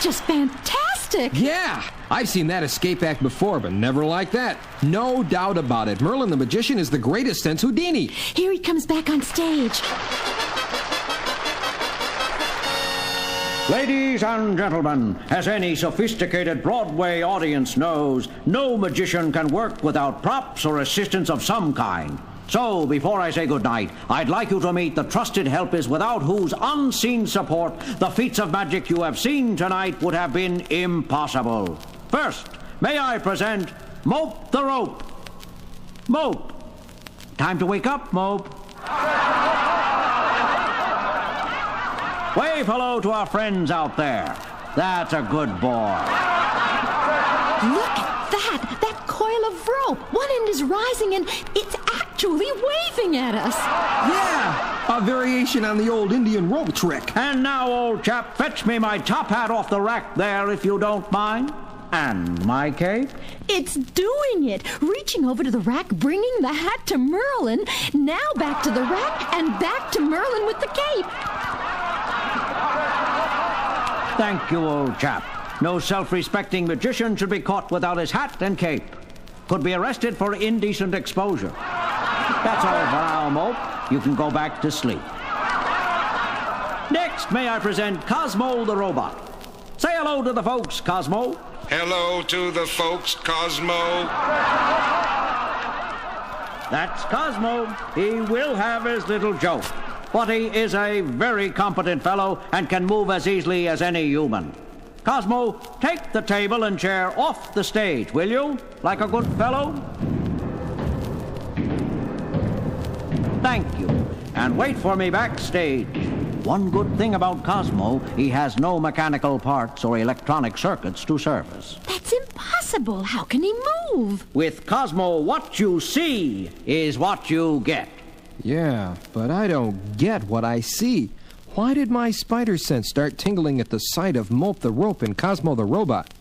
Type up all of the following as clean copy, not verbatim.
That's just fantastic. Yeah, I've seen that escape act before, but never like that. No doubt about it. Merlin the Magician is the greatest since Houdini. Here he comes back on stage. Ladies and gentlemen, as any sophisticated Broadway audience knows, no magician can work without props or assistance of some kind. So, before I say goodnight, I'd like you to meet the trusted helpers without whose unseen support the feats of magic you have seen tonight would have been impossible. First, may I present Mope the Rope. Mope. Time to wake up, Mope. Wave hello to our friends out there. That's a good boy. Look at that! That coil of rope! One end is rising and it's actually waving at us. Yeah, a variation on the old Indian rope trick. And now, old chap, fetch me my top hat off the rack there, if you don't mind. And my cape? It's doing it! Reaching over to the rack, bringing the hat to Merlin. Now back to the rack and back to Merlin with the cape. Thank you, old chap. No self-respecting magician should be caught without his hat and cape. Could be arrested for indecent exposure. That's all for now, Mope. You can go back to sleep. Next, may I present Cosmo the Robot. Say hello to the folks, Cosmo. Hello to the folks, Cosmo. That's Cosmo. He will have his little joke. But he is a very competent fellow and can move as easily as any human. Cosmo, take the table and chair off the stage, will you? Like a good fellow? Thank you. And wait for me backstage. One good thing about Cosmo, he has no mechanical parts or electronic circuits to service. That's impossible. How can he move? With Cosmo, what you see is what you get. Yeah, but I don't get what I see. Why did my spider sense start tingling at the sight of Mope the Rope and Cosmo the Robot?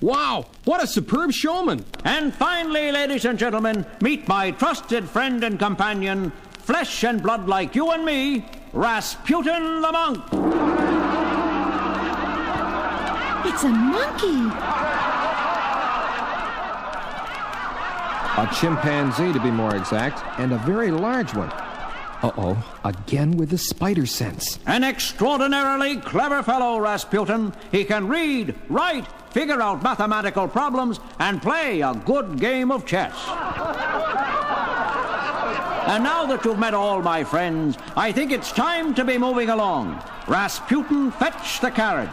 Wow, what a superb showman! And finally, ladies and gentlemen, meet my trusted friend and companion, flesh and blood like you and me, Rasputin the Monk. It's a monkey. A chimpanzee, to be more exact, and a very large one. Uh-oh, again with the spider sense. An extraordinarily clever fellow, Rasputin. He can read, write, figure out mathematical problems, and play a good game of chess. And now that you've met all my friends, I think it's time to be moving along. Rasputin, fetch the carriage.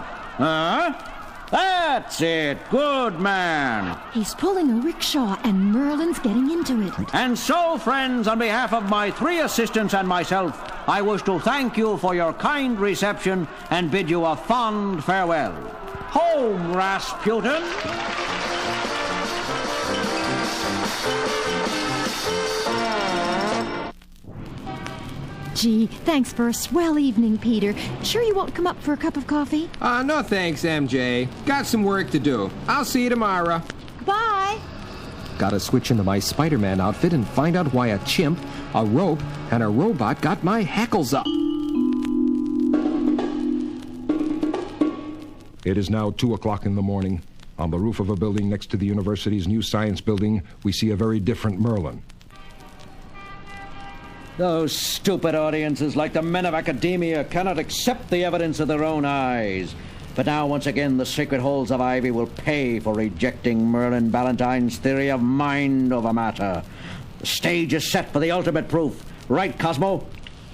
That's it. Good man. He's pulling a rickshaw and Merlin's getting into it. And so, friends, on behalf of my 3 assistants and myself, I wish to thank you for your kind reception and bid you a fond farewell. Home, Rasputin. Gee, thanks for a swell evening, Peter. Sure you won't come up for a cup of coffee? No thanks, MJ. Got some work to do. I'll see you tomorrow. Bye. Gotta switch into my Spider-Man outfit and find out why a chimp, a rope, and a robot got my hackles up. It is now 2 o'clock in the morning. On the roof of a building next to the university's new science building, we see a very different Merlin. Those stupid audiences, like the men of academia, cannot accept the evidence of their own eyes. But now, once again, the sacred halls of Ivy will pay for rejecting Merlin Ballantyne's theory of mind over matter. The stage is set for the ultimate proof. Right, Cosmo?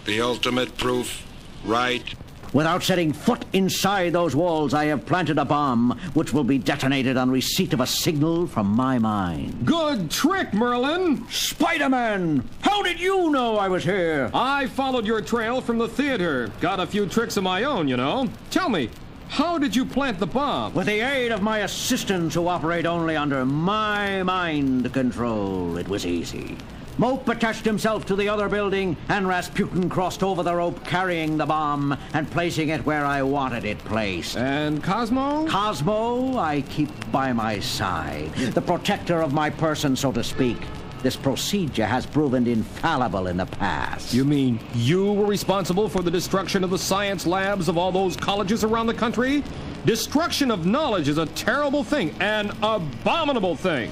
The ultimate proof, right? Without setting foot inside those walls, I have planted a bomb, which will be detonated on receipt of a signal from my mind. Good trick, Merlin! Spider-Man! How did you know I was here? I followed your trail from the theater. Got a few tricks of my own, you know. Tell me, how did you plant the bomb? With the aid of my assistants who operate only under my mind control, it was easy. Mope attached himself to the other building, and Rasputin crossed over the rope carrying the bomb and placing it where I wanted it placed. And Cosmo? Cosmo, I keep by my side, the protector of my person, so to speak. This procedure has proven infallible in the past. You mean you were responsible for the destruction of the science labs of all those colleges around the country? Destruction of knowledge is a terrible thing, an abominable thing.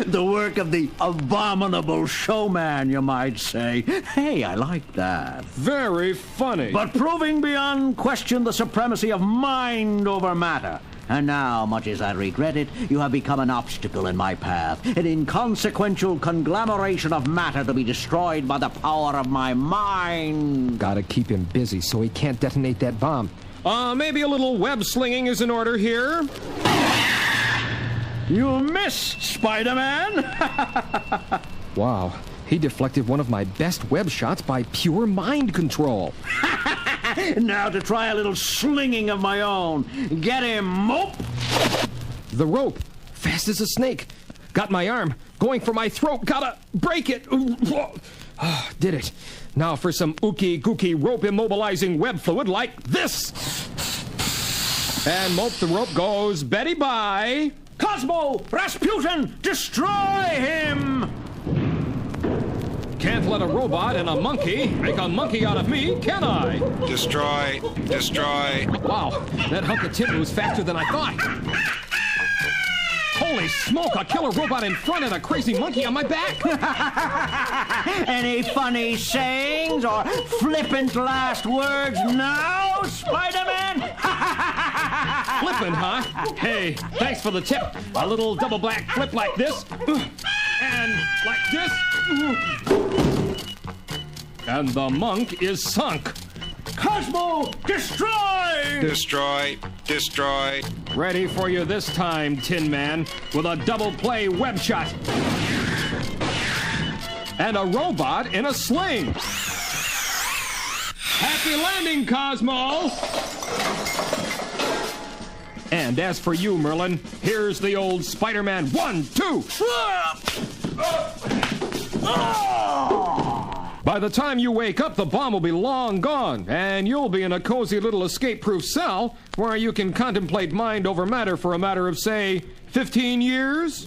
The work of the Abominable Showman, you might say. Hey, I like that. Very funny. But proving beyond question the supremacy of mind over matter. And now, much as I regret it, you have become an obstacle in my path, an inconsequential conglomeration of matter to be destroyed by the power of my mind. Gotta keep him busy so he can't detonate that bomb. Maybe a little web slinging is in order here. You missed, Spider-Man! Wow, he deflected one of my best web shots by pure mind control. Now to try a little slinging of my own. Get him, Mope! The rope, fast as a snake. Got my arm, going for my throat. Gotta break it. Did it. Now for some ookie-gookie rope immobilizing web fluid like this. And Mope the rope goes Betty-bye. Cosmo! Rasputin! Destroy him! Can't let a robot and a monkey make a monkey out of me, can I? Destroy. Destroy. Wow, that hunk of timber was faster than I thought. Holy smoke, a killer robot in front and a crazy monkey on my back. Any funny sayings or flippant last words now, Spider-Man? Flippin', huh? Hey, thanks for the tip. A little double black flip like this. And like this. And the monk is sunk. Cosmo, destroy! Destroy. Destroy. Ready for you this time, Tin Man, with a double play web shot. And a robot in a sling. Happy landing, Cosmo! And as for you, Merlin, here's the old Spider-Man 1, 2. By the time you wake up, the bomb will be long gone, and you'll be in a cozy little escape-proof cell where you can contemplate mind over matter for a matter of, say, 15 years?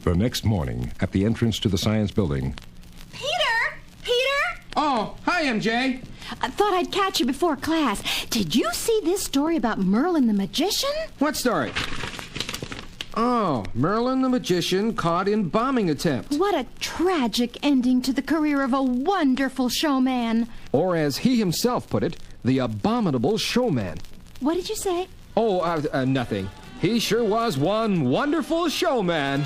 The next morning, at the entrance to the science building... Peter! Peter! Oh, hi, MJ. I thought I'd catch you before class. Did you see this story about Merlin the magician? What story? Oh, Merlin the magician caught in bombing attempt. What a tragic ending to the career of a wonderful showman. Or as he himself put it, the Abominable Showman. What did you say? Oh, nothing. He sure was one wonderful showman.